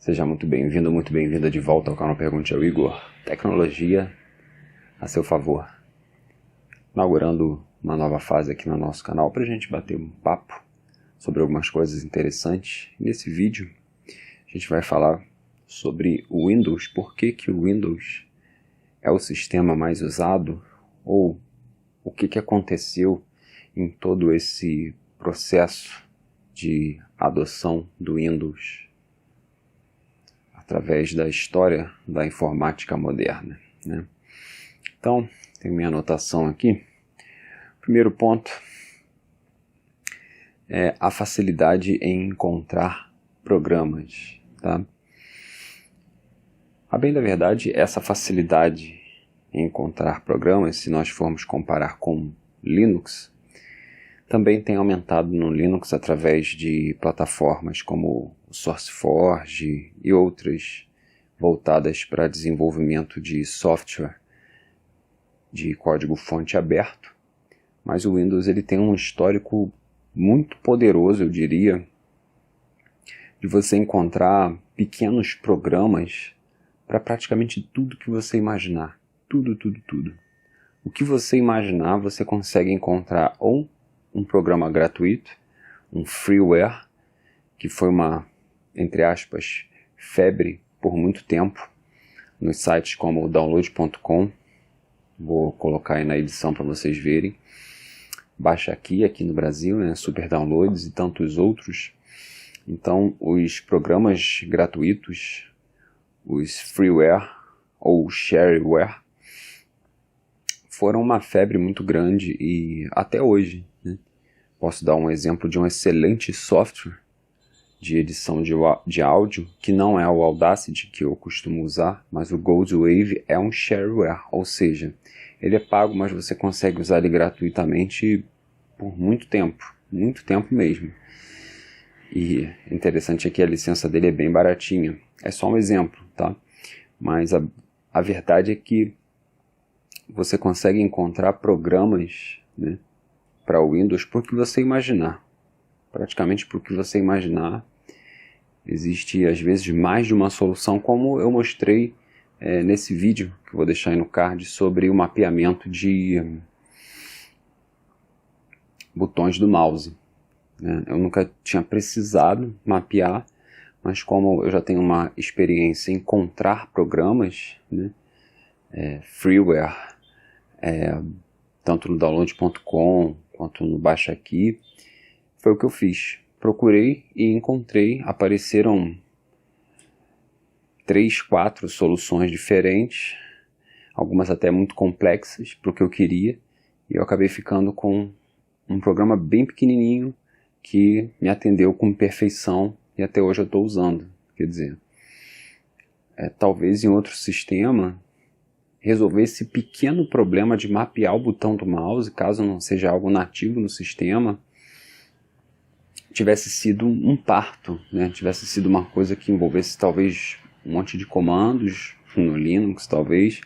Seja muito bem-vindo, muito bem-vinda de volta ao canal Pergunte ao Igor. Tecnologia a seu favor. Inaugurando uma nova fase aqui no nosso canal para a gente bater um papo sobre algumas coisas interessantes. Nesse vídeo a gente vai falar sobre o Windows, por que o Windows é o sistema mais usado, ou o que aconteceu em todo esse processo de adoção do Windows através da história da informática moderna, né? Então, tem minha anotação aqui. Primeiro ponto é a facilidade em encontrar programas, tá? A bem da verdade, essa facilidade em encontrar programas, se nós formos comparar com Linux, também tem aumentado no Linux através de plataformas como o SourceForge e outras voltadas para desenvolvimento de software de código-fonte aberto. Mas o Windows ele tem um histórico muito poderoso, eu diria, de você encontrar pequenos programas para praticamente tudo que você imaginar. Tudo. O que você imaginar, você consegue encontrar ou um programa gratuito, um freeware, que foi uma, entre aspas, febre por muito tempo, nos sites como o download.com, vou colocar aí na edição para vocês verem, baixa aqui no Brasil, né, Super Downloads e tantos outros. Então, os programas gratuitos, os freeware ou shareware, foram uma febre muito grande e até hoje, né? Posso dar um exemplo de um excelente software de edição de áudio, que não é o Audacity que eu costumo usar, mas o Goldwave é um shareware, ou seja, ele é pago, mas você consegue usar ele gratuitamente por muito tempo mesmo. E interessante é que a licença dele é bem baratinha, é só um exemplo, tá? Mas a verdade é que você consegue encontrar programas, né, para o Windows por que você imaginar. Praticamente por que você imaginar. Existe às vezes mais de uma solução, como eu mostrei nesse vídeo, que eu vou deixar aí no card, sobre o mapeamento de botões do mouse, né? Eu nunca tinha precisado mapear, mas como eu já tenho uma experiência em encontrar programas, né, freeware, tanto no download.com quanto no Baixa Aqui, foi o que eu fiz. Procurei e encontrei, apareceram 3, 4 soluções diferentes, algumas até muito complexas para o que eu queria, e eu acabei ficando com um programa bem pequenininho que me atendeu com perfeição e até hoje eu estou usando. Quer dizer, talvez em outro sistema resolver esse pequeno problema de mapear o botão do mouse, caso não seja algo nativo no sistema, tivesse sido um parto, né? Tivesse sido uma coisa que envolvesse talvez um monte de comandos no Linux, talvez,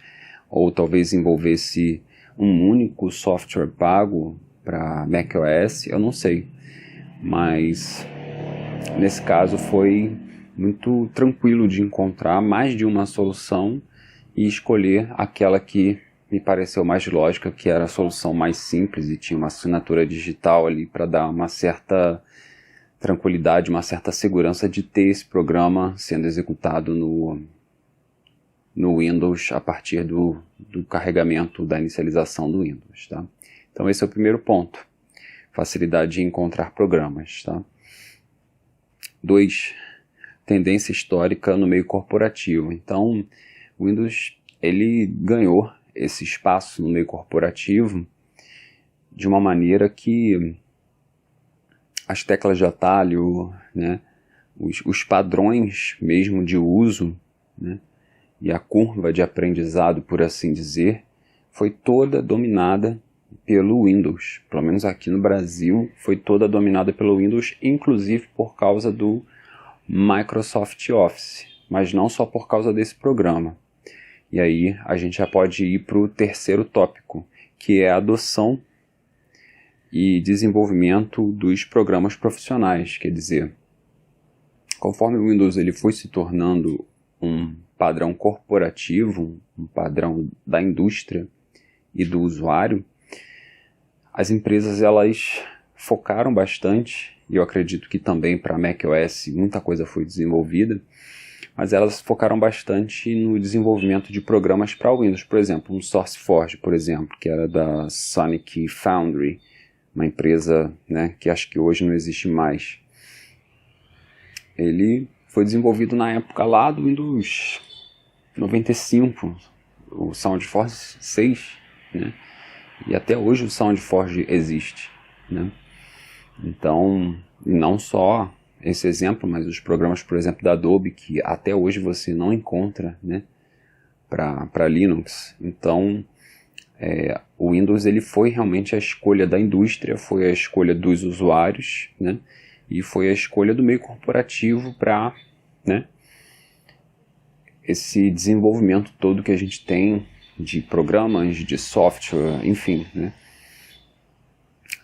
ou talvez envolvesse um único software pago para macOS, eu não sei. Mas nesse caso foi muito tranquilo de encontrar mais de uma solução e escolher aquela que me pareceu mais lógica, que era a solução mais simples e tinha uma assinatura digital ali para dar uma certa tranquilidade, uma certa segurança de ter esse programa sendo executado no Windows a partir do carregamento, da inicialização do Windows, tá? Então esse é o primeiro ponto, facilidade de encontrar programas, tá? 2, tendência histórica no meio corporativo. Então, o Windows ele ganhou esse espaço no meio corporativo de uma maneira que as teclas de atalho, né, os padrões mesmo de uso, né, e a curva de aprendizado, por assim dizer, foi toda dominada pelo Windows. Pelo menos aqui no Brasil foi toda dominada pelo Windows, inclusive por causa do Microsoft Office, mas não só por causa desse programa. E aí a gente já pode ir para o terceiro tópico, que é a adoção e desenvolvimento dos programas profissionais. Quer dizer, conforme o Windows ele foi se tornando um padrão corporativo, um padrão da indústria e do usuário, as empresas elas focaram bastante, e eu acredito que também para macOS muita coisa foi desenvolvida, mas elas focaram bastante no desenvolvimento de programas para o Windows. Por exemplo, um SourceForge, por exemplo, que era da Sonic Foundry, uma empresa, né, que acho que hoje não existe mais. Ele foi desenvolvido na época lá do Windows 95, o SoundForge 6, né? E até hoje o SoundForge existe, né? Então, não só esse exemplo, mas os programas, por exemplo, da Adobe, que até hoje você não encontra, né, para Linux. Então, o Windows ele foi realmente a escolha da indústria, foi a escolha dos usuários, né, e foi a escolha do meio corporativo para, né, esse desenvolvimento todo que a gente tem de programas, de software, enfim, né.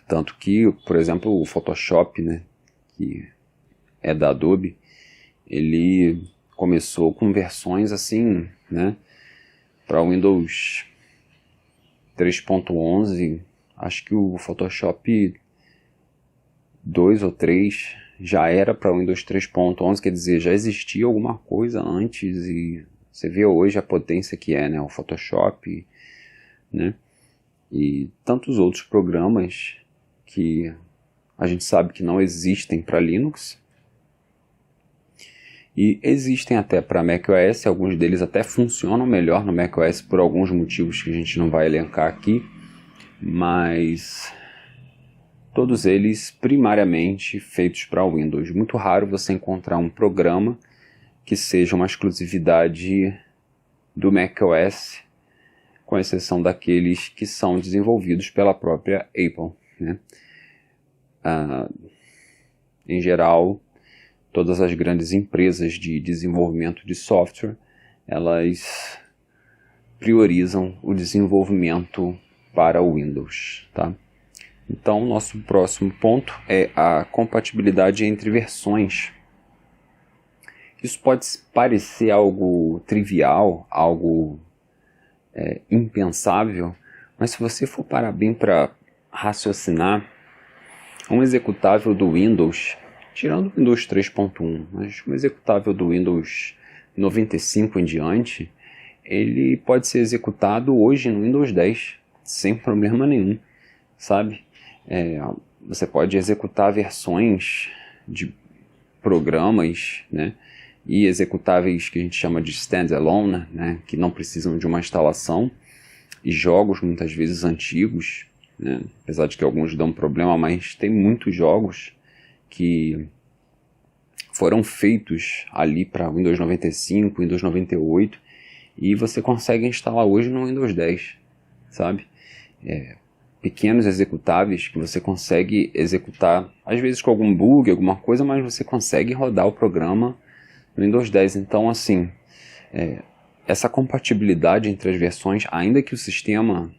Tanto que, por exemplo, o Photoshop, né, que é da Adobe, ele começou com versões assim, né, para o Windows 3.11, acho que o Photoshop 2 ou 3 já era para o Windows 3.11, quer dizer, já existia alguma coisa antes, e você vê hoje a potência que é, né, o Photoshop, né, e tantos outros programas que a gente sabe que não existem para Linux, e existem até para macOS, alguns deles até funcionam melhor no macOS por alguns motivos que a gente não vai elencar aqui, mas todos eles primariamente feitos para Windows. Muito raro você encontrar um programa que seja uma exclusividade do macOS, com exceção daqueles que são desenvolvidos pela própria Apple, né? Em geral, todas as grandes empresas de desenvolvimento de software, elas priorizam o desenvolvimento para o Windows, tá? Então, nosso próximo ponto é a compatibilidade entre versões. Isso pode parecer algo trivial, algo impensável, mas se você for parar bem para raciocinar, um executável do Windows, tirando o Windows 3.1, mas um executável do Windows 95 em diante, ele pode ser executado hoje no Windows 10, sem problema nenhum, sabe? Você pode executar versões de programas, né, e executáveis que a gente chama de standalone, né, que não precisam de uma instalação, e jogos muitas vezes antigos, né, apesar de que alguns dão problema, mas tem muitos jogos que foram feitos ali para Windows 95, Windows 98, e você consegue instalar hoje no Windows 10, sabe? Pequenos executáveis que você consegue executar, às vezes com algum bug, alguma coisa, mas você consegue rodar o programa no Windows 10. Então, assim, essa compatibilidade entre as versões, ainda que o sistema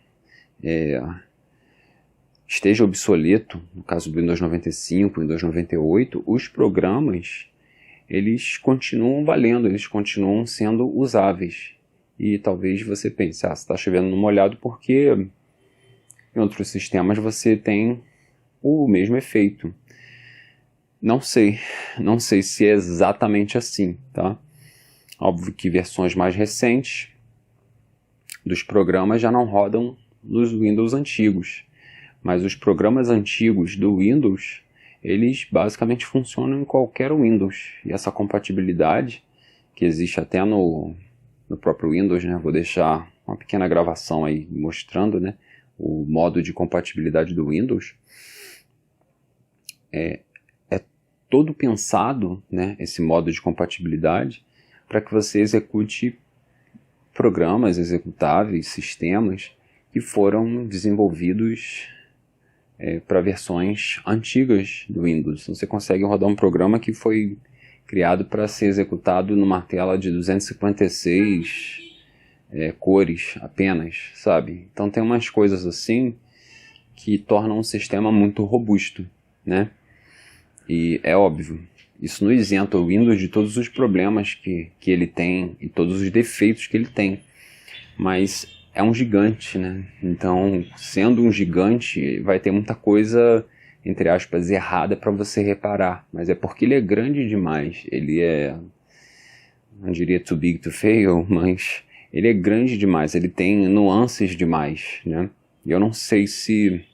esteja obsoleto, no caso do Windows 95, Windows 98, os programas, eles continuam valendo, eles continuam sendo usáveis. E talvez você pense, você está chovendo no molhado porque em outros sistemas você tem o mesmo efeito. Não sei se é exatamente assim, tá? Óbvio que versões mais recentes dos programas já não rodam nos Windows antigos, mas os programas antigos do Windows, eles basicamente funcionam em qualquer Windows. E essa compatibilidade, que existe até no próprio Windows, né? Vou deixar uma pequena gravação aí mostrando, né, o modo de compatibilidade do Windows. É todo pensado, né, esse modo de compatibilidade, para que você execute programas executáveis, sistemas que foram desenvolvidos para versões antigas do Windows. Então, você consegue rodar um programa que foi criado para ser executado numa tela de 256 cores apenas, sabe? Então tem umas coisas assim que tornam um sistema muito robusto, né? E é óbvio, Isso não isenta o Windows de todos os problemas que ele tem e todos os defeitos que ele tem. Mas é um gigante, né? Então, sendo um gigante, vai ter muita coisa, entre aspas, errada para você reparar. Mas é porque ele é grande demais. Ele é, não diria too big to fail, mas ele é grande demais. Ele tem nuances demais, né? E eu não sei se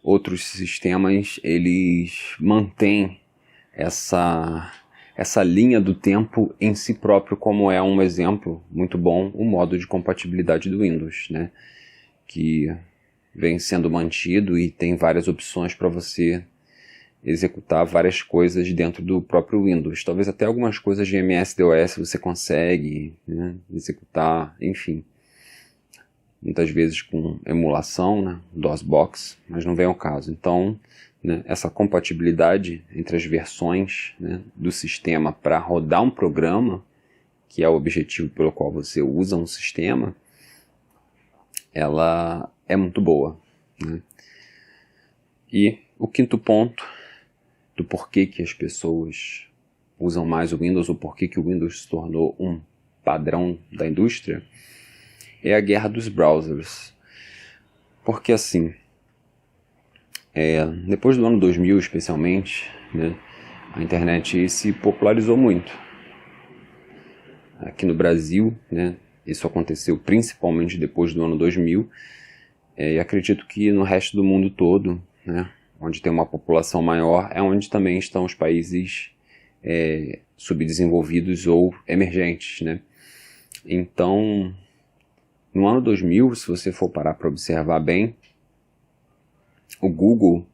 outros sistemas, eles mantêm essa linha do tempo em si próprio, como é um exemplo muito bom, o modo de compatibilidade do Windows, né? Que vem sendo mantido e tem várias opções para você executar várias coisas dentro do próprio Windows. Talvez até algumas coisas de MS-DOS você consegue, né, executar, enfim. Muitas vezes com emulação, né, DOSBox, mas não vem ao caso. Então, né, essa compatibilidade entre as versões, né, do sistema para rodar um programa, que é o objetivo pelo qual você usa um sistema, ela é muito boa, né? E o quinto ponto do porquê que as pessoas usam mais o Windows, ou porquê que o Windows se tornou um padrão da indústria, é a guerra dos browsers. Porque assim, depois do ano 2000 especialmente, né, a internet se popularizou muito. Aqui no Brasil, né, isso aconteceu principalmente depois do ano 2000, e acredito que no resto do mundo todo, né, onde tem uma população maior, é onde também estão os países subdesenvolvidos ou emergentes, né? Então, no ano 2000, se você for parar para observar bem, o Google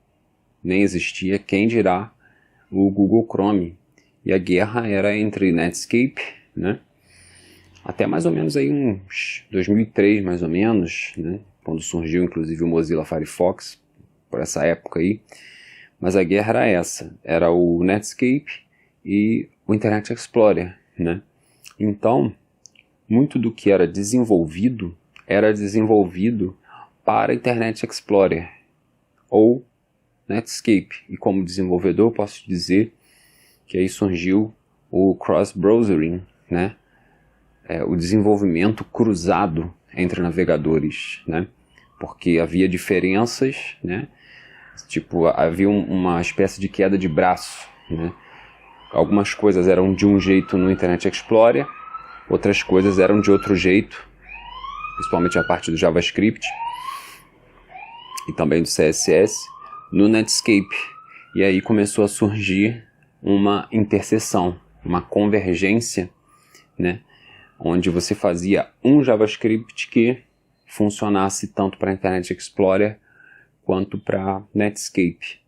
nem existia, quem dirá o Google Chrome. E a guerra era entre Netscape, né? Até mais ou menos aí uns 2003, mais ou menos, né? Quando surgiu inclusive o Mozilla Firefox, por essa época aí. Mas a guerra era essa, era o Netscape e o Internet Explorer, né? Então, muito do que era desenvolvido para Internet Explorer ou Netscape. E como desenvolvedor, eu posso dizer que aí surgiu o cross-browsering, né? O desenvolvimento cruzado entre navegadores, né? Porque havia diferenças, né? Tipo, havia uma espécie de queda de braço, né? Algumas coisas eram de um jeito no Internet Explorer, outras coisas eram de outro jeito, principalmente a parte do JavaScript e também do CSS, no Netscape. E aí começou a surgir uma interseção, uma convergência, né? Onde você fazia um JavaScript que funcionasse tanto para Internet Explorer quanto para Netscape.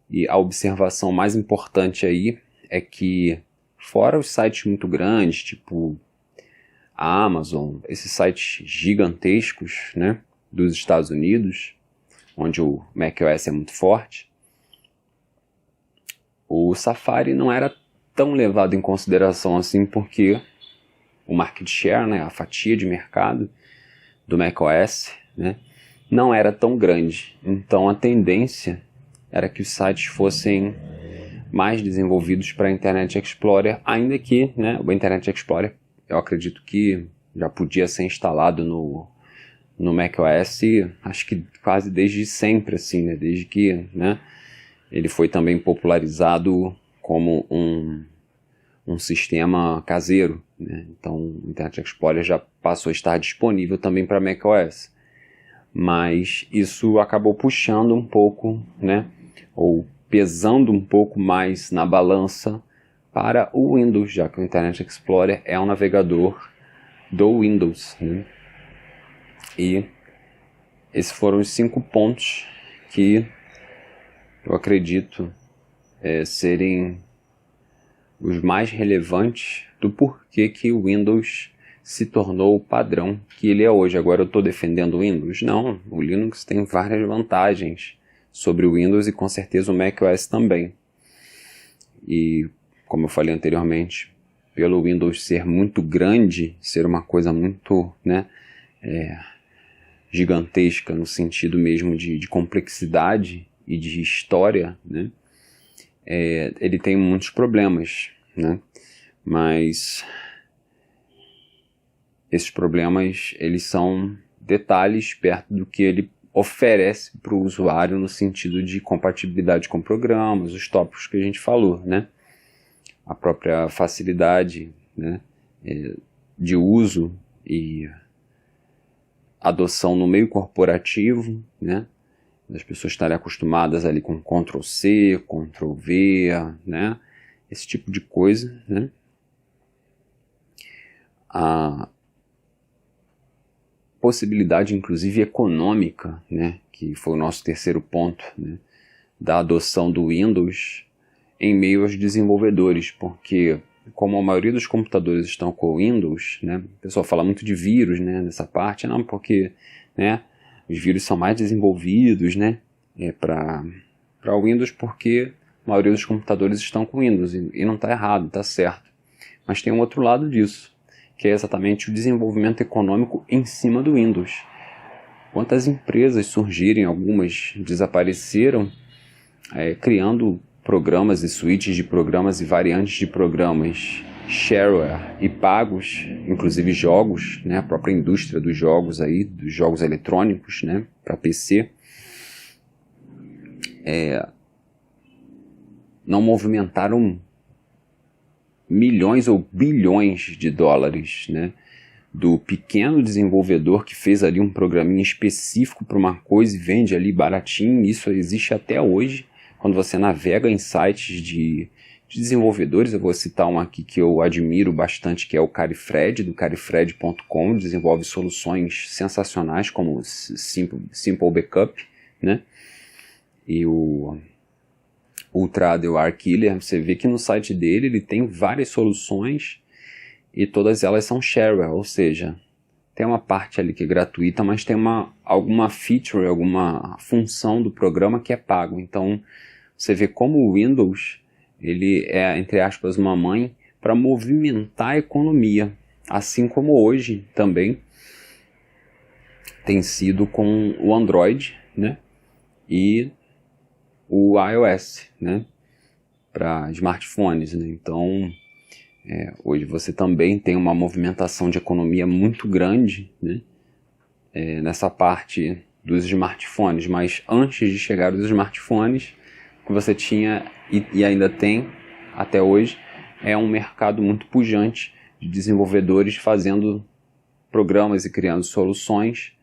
E a observação mais importante aí é que, fora os sites muito grandes, tipo a Amazon, esses sites gigantescos, né, dos Estados Unidos, onde o macOS é muito forte, o Safari não era tão levado em consideração assim, porque o market share, né, a fatia de mercado do macOS, né, não era tão grande. Então a tendência era que os sites fossem mais desenvolvidos para Internet Explorer, ainda que, né, o Internet Explorer, eu acredito que já podia ser instalado no macOS, acho que quase desde sempre, assim, né, desde que, né, ele foi também popularizado como um sistema caseiro, né? Então o Internet Explorer já passou a estar disponível também para macOS. Mas isso acabou puxando um pouco, né, ou pesando um pouco mais na balança para o Windows, já que o Internet Explorer é um navegador do Windows, né? E esses foram os 5 pontos que eu acredito serem os mais relevantes do porquê que o Windows se tornou o padrão que ele é hoje. Agora eu estou defendendo o Windows? Não, o Linux tem várias vantagens sobre o Windows e com certeza o macOS também. E como eu falei anteriormente, pelo Windows ser muito grande, ser uma coisa muito, né, gigantesca no sentido mesmo de complexidade e de história, né, ele tem muitos problemas, né? Mas esses problemas, eles são detalhes perto do que ele oferece para o usuário no sentido de compatibilidade com programas, os tópicos que a gente falou, né? A própria facilidade, né, de uso e adoção no meio corporativo, né? As pessoas estarem acostumadas ali com Ctrl+C, Ctrl+V, né? Esse tipo de coisa, né? A possibilidade, inclusive, econômica, né? Que foi o nosso terceiro ponto, né? Da adoção do Windows em meio aos desenvolvedores, porque como a maioria dos computadores estão com o Windows, né? O pessoal fala muito de vírus, né? Nessa parte, não, porque, né? Os vírus são mais desenvolvidos, né, para o Windows, porque a maioria dos computadores estão com Windows, e não está errado, está certo. Mas tem um outro lado disso, que é exatamente o desenvolvimento econômico em cima do Windows. Quantas empresas surgirem, algumas desapareceram, criando programas e suítes de programas e variantes de programas shareware e pagos, inclusive jogos, né, a própria indústria dos jogos aí, dos jogos eletrônicos, né, para PC, não movimentaram milhões ou bilhões de dólares, né, do pequeno desenvolvedor que fez ali um programinha específico para uma coisa e vende ali baratinho. Isso existe até hoje, quando você navega em sites de desenvolvedores. Eu vou citar um aqui que eu admiro bastante, que é o Carifred, do carifred.com, desenvolve soluções sensacionais como Simple Backup, né? E o Ultra AR Killer, você vê que no site dele ele tem várias soluções e todas elas são shareware, ou seja, tem uma parte ali que é gratuita, mas tem alguma feature, alguma função do programa que é pago. Então você vê como o Windows, ele é, entre aspas, uma mãe para movimentar a economia, assim como hoje também tem sido com o Android, né, e o iOS, né, para smartphones, né. Então hoje você também tem uma movimentação de economia muito grande, né, nessa parte dos smartphones, mas antes de chegar aos smartphones, o que você tinha e ainda tem até hoje é um mercado muito pujante de desenvolvedores fazendo programas e criando soluções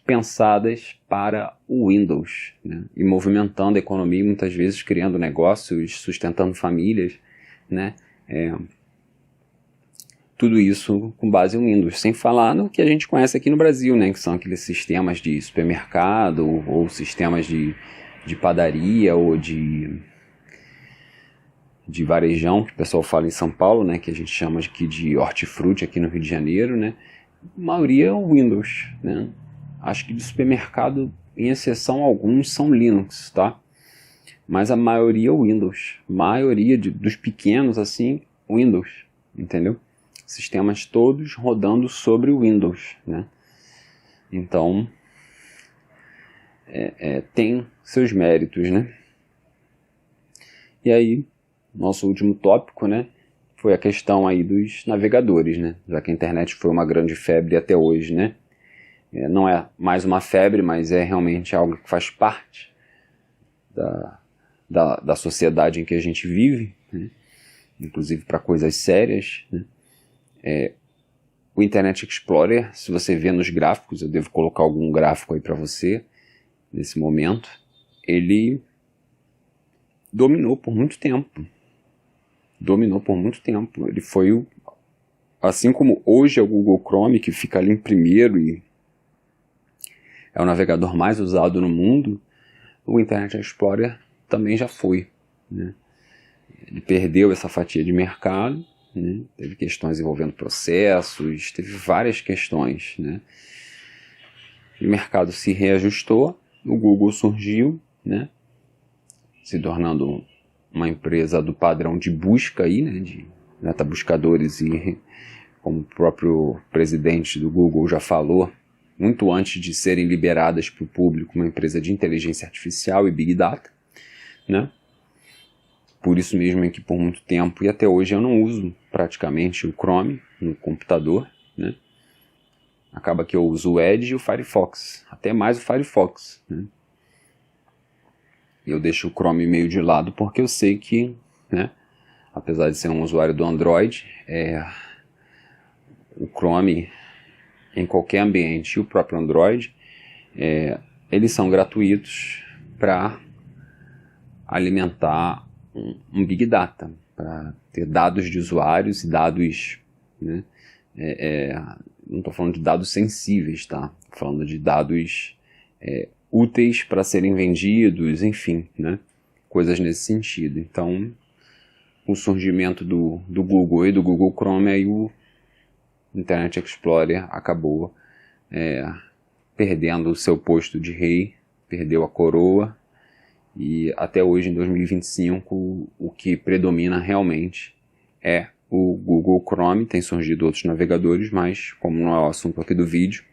pensadas para o Windows, né? E movimentando a economia, muitas vezes criando negócios, sustentando famílias, né? Tudo isso com base em Windows, sem falar no que a gente conhece aqui no Brasil, né? Que são aqueles sistemas de supermercado ou sistemas de padaria ou de varejão, que o pessoal fala em São Paulo, né, que a gente chama aqui de hortifruti aqui no Rio de Janeiro, né, a maioria é o Windows, né, acho que de supermercado, em exceção alguns, são Linux, tá, mas a maioria é o Windows, maioria dos pequenos, assim, Windows, entendeu, sistemas todos rodando sobre o Windows, né, então, tem seus méritos, né, e aí, nosso último tópico, né, foi a questão aí dos navegadores, né, já que a internet foi uma grande febre até hoje, né, não é mais uma febre, mas é realmente algo que faz parte da sociedade em que a gente vive, né, inclusive para coisas sérias, né. O Internet Explorer, se você vê nos gráficos, eu devo colocar algum gráfico aí para você, nesse momento, ele dominou por muito tempo. Ele foi assim como hoje é o Google Chrome, que fica ali em primeiro e é o navegador mais usado no mundo, o Internet Explorer também já foi, né? Ele perdeu essa fatia de mercado, né? Teve questões envolvendo processos, teve várias questões, né? O mercado se reajustou, o Google surgiu, né? Se tornando uma empresa do padrão de busca aí, né, de metabuscadores, e como o próprio presidente do Google já falou, muito antes de serem liberadas para o público, uma empresa de inteligência artificial e Big Data, né? por isso mesmo é que por muito tempo, e até hoje eu não uso praticamente o Chrome no computador, né? Acaba que eu uso o Edge e o Firefox, até mais o Firefox, né? Eu deixo o Chrome meio de lado porque eu sei que, né, apesar de ser um usuário do Android, o Chrome em qualquer ambiente e o próprio Android, eles são gratuitos para alimentar um Big Data, para ter dados de usuários e dados, né, não estou falando de dados sensíveis, tá? Estou falando de dados úteis para serem vendidos, enfim, né? Coisas nesse sentido. Então, o surgimento do Google e do Google Chrome, aí o Internet Explorer acabou perdendo o seu posto de rei, perdeu a coroa, e até hoje, em 2025, o que predomina realmente é o Google Chrome. Tem surgido outros navegadores, mas como não é o assunto aqui do vídeo,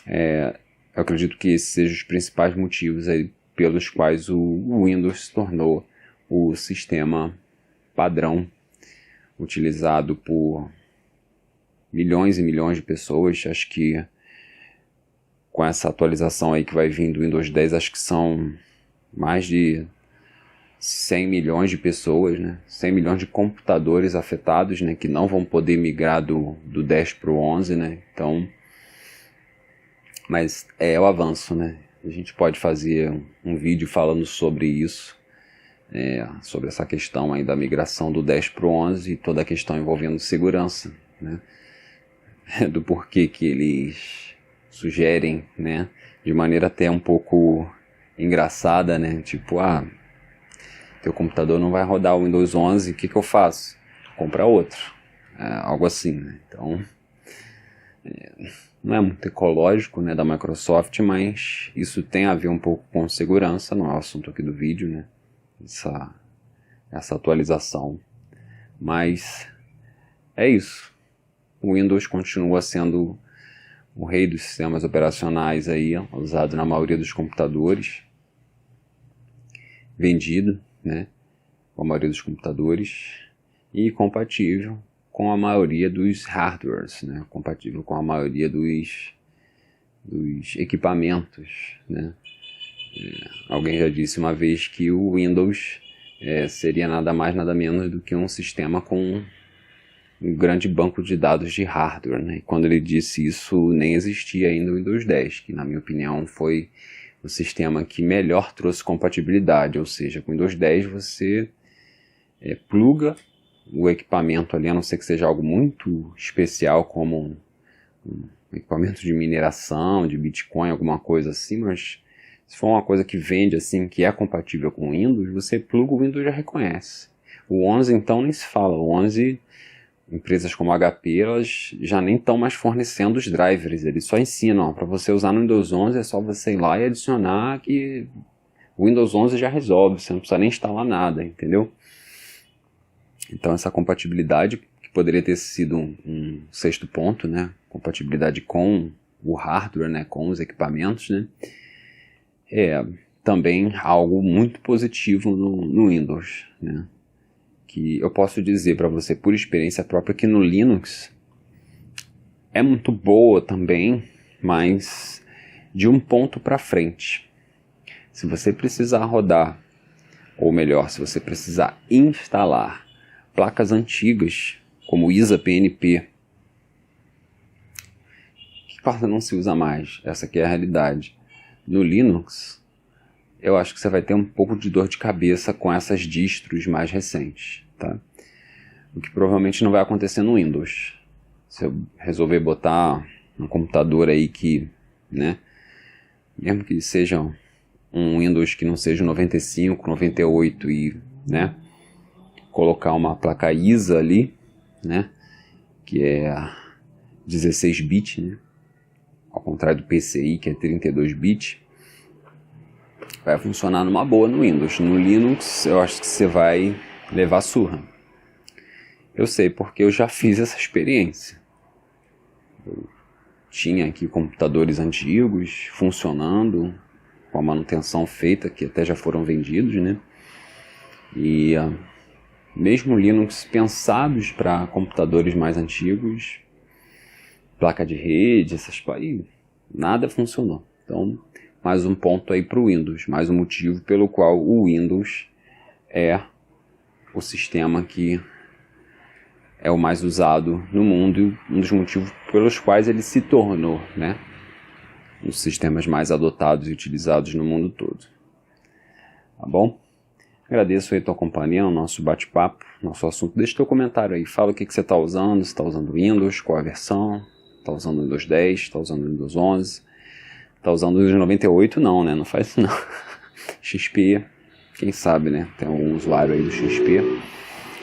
eu acredito que esses sejam os principais motivos aí pelos quais o Windows se tornou o sistema padrão utilizado por milhões e milhões de pessoas. Acho que com essa atualização aí que vai vir do Windows 10, acho que são mais de 100 milhões de pessoas, né? 100 milhões de computadores afetados, né? Que não vão poder migrar do 10 para o 11, né? Então, mas é o avanço, né? A gente pode fazer um vídeo falando sobre isso, sobre essa questão aí da migração do 10 para o 11 e toda a questão envolvendo segurança, né? Do porquê que eles sugerem, né? De maneira até um pouco engraçada, né? Tipo, teu computador não vai rodar o Windows 11, o que eu faço? Comprar outro. Algo assim, né? Então, não é muito ecológico, né, da Microsoft, mas isso tem a ver um pouco com segurança, não é o assunto aqui do vídeo, né? Essa atualização. Mas é isso. O Windows continua sendo o rei dos sistemas operacionais aí, usado na maioria dos computadores, vendido, né, com a maioria dos computadores, e compatível com a maioria dos hardwares, né, compatível com a maioria dos equipamentos, né. Alguém já disse uma vez que o Windows seria nada mais nada menos do que um sistema com um grande banco de dados de hardware, né? E quando ele disse isso, nem existia ainda o Windows 10, que na minha opinião foi o sistema que melhor trouxe compatibilidade, ou seja, com o Windows 10 você pluga o equipamento ali, a não ser que seja algo muito especial, como um equipamento de mineração, de Bitcoin, alguma coisa assim, mas se for uma coisa que vende assim, que é compatível com o Windows, você pluga, o Windows já reconhece. O 11 então nem se fala, o 11... Empresas como a HP, elas já nem estão mais fornecendo os drivers, eles só ensinam, para você usar no Windows 11 é só você ir lá e adicionar que o Windows 11 já resolve, você não precisa nem instalar nada, entendeu? Então essa compatibilidade, que poderia ter sido um sexto ponto, né? Compatibilidade com o hardware, né? Com os equipamentos, né? É também algo muito positivo no Windows, né? Que eu posso dizer para você por experiência própria que no Linux é muito boa também, mas de um ponto para frente. Se você precisar rodar, ou melhor, se você precisar instalar placas antigas, como ISA PNP, que quase não se usa mais, essa aqui é a realidade. No Linux, eu acho que você vai ter um pouco de dor de cabeça com essas distros mais recentes, tá? O que provavelmente não vai acontecer no Windows. Se eu resolver botar um computador aí que, né, mesmo que seja um Windows que não seja 95, 98 e, né, colocar uma placa ISA ali, né, que é 16 bit, né, ao contrário do PCI que é 32 bit, vai funcionar numa boa no Windows. No Linux eu acho que você vai levar surra. Eu sei porque eu já fiz essa experiência. Eu tinha aqui computadores antigos funcionando, com a manutenção feita, que até já foram vendidos, né? E mesmo Linux pensados para computadores mais antigos, placa de rede, nada funcionou. Então, mais um ponto aí para o Windows, mais um motivo pelo qual o Windows é o sistema que é o mais usado no mundo e um dos motivos pelos quais ele se tornou, né, um dos sistemas mais adotados e utilizados no mundo todo. Tá bom? Agradeço aí a tua companhia no nosso bate-papo, nosso assunto. Deixa teu comentário aí, fala o que você está usando, se está usando Windows, qual a versão, está usando o Windows 10, está usando o Windows 11, está usando o Windows 98, não, né? Não faz isso não. XP, quem sabe, né? Tem algum usuário aí do XP.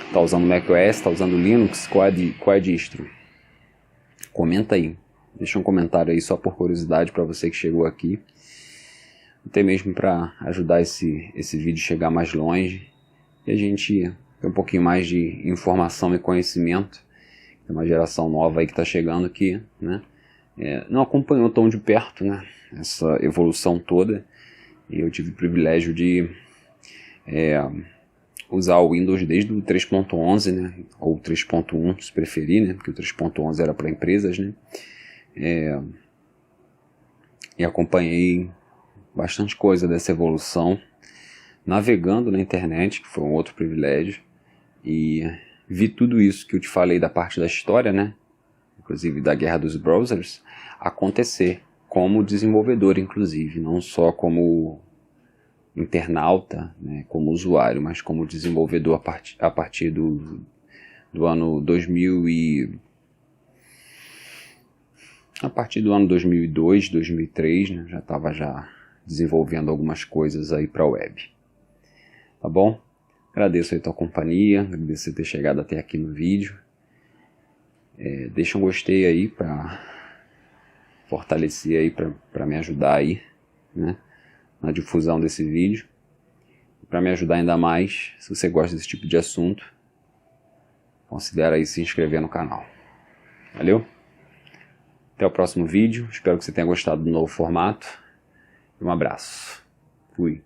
Está usando macOS, está usando Linux, qual é a distro? Comenta aí, deixa um comentário aí só por curiosidade para você que chegou aqui. Até mesmo para ajudar esse vídeo a chegar mais longe e a gente ter um pouquinho mais de informação e conhecimento. Tem uma geração nova aí que está chegando que, né, não acompanhou tão de perto, né, essa evolução toda. E eu tive o privilégio de usar o Windows desde o 3.11, né, ou 3.1 se preferir, né, porque o 3.11 era para empresas, né, e acompanhei bastante coisa dessa evolução, navegando na internet, que foi um outro privilégio, e vi tudo isso que eu te falei da parte da história, né, inclusive da guerra dos browsers, acontecer como desenvolvedor, inclusive, não só como internauta, né, como usuário, mas como desenvolvedor a partir do ano 2000 a partir do ano 2002, 2003, né, já estava desenvolvendo algumas coisas aí para a web. Tá bom? Agradeço aí a tua companhia, agradeço você ter chegado até aqui no vídeo. Deixa um gostei aí para fortalecer aí, para me ajudar aí, né, na difusão desse vídeo. Para me ajudar ainda mais, se você gosta desse tipo de assunto, considere aí se inscrever no canal. Valeu? Até o próximo vídeo, espero que você tenha gostado do novo formato. Um abraço. Fui.